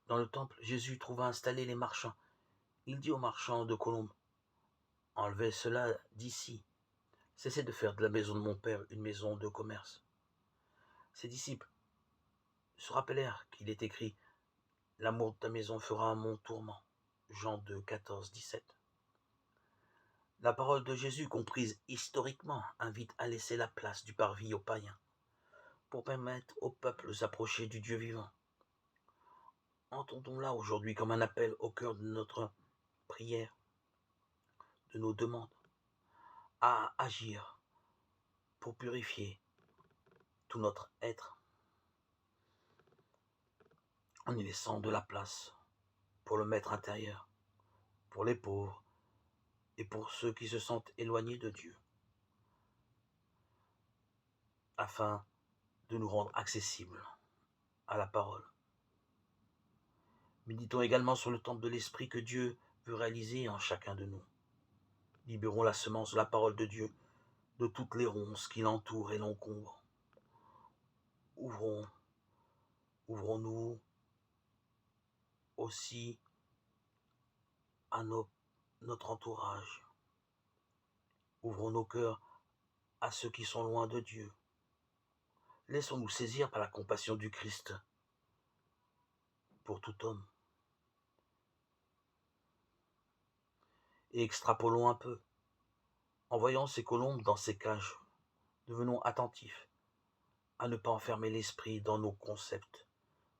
Dans le temple, Jésus trouva installés les marchands. Il dit aux marchands de colombes, enlevez cela d'ici. Cessez de faire de la maison de mon Père une maison de commerce. Ses disciples se rappelèrent qu'il est écrit, l'amour de ta maison fera mon tourment. Jean 2, 14, 17. La parole de Jésus, comprise historiquement, invite à laisser la place du parvis aux païens, pour permettre au peuple de s'approcher du Dieu vivant. Entendons-la aujourd'hui comme un appel au cœur de notre prière, de nos demandes, à agir pour purifier tout notre être, en y laissant de la place pour le maître intérieur, pour les pauvres et pour ceux qui se sentent éloignés de Dieu, afin de nous rendre accessibles à la parole. Méditons également sur le temple de l'Esprit que Dieu veut réaliser en chacun de nous. Libérons la semence de la parole de Dieu de toutes les ronces qui l'entourent et l'encombrent. Ouvrons-nous aussi à notre entourage. Ouvrons nos cœurs à ceux qui sont loin de Dieu. Laissons-nous saisir par la compassion du Christ pour tout homme. Et extrapolons un peu. En voyant ces colombes dans ces cages, devenons attentifs à ne pas enfermer l'esprit dans nos concepts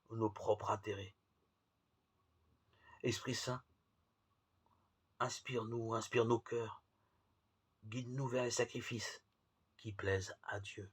ou nos propres intérêts. Esprit Saint, inspire-nous, inspire nos cœurs, guide-nous vers les sacrifices qui plaisent à Dieu.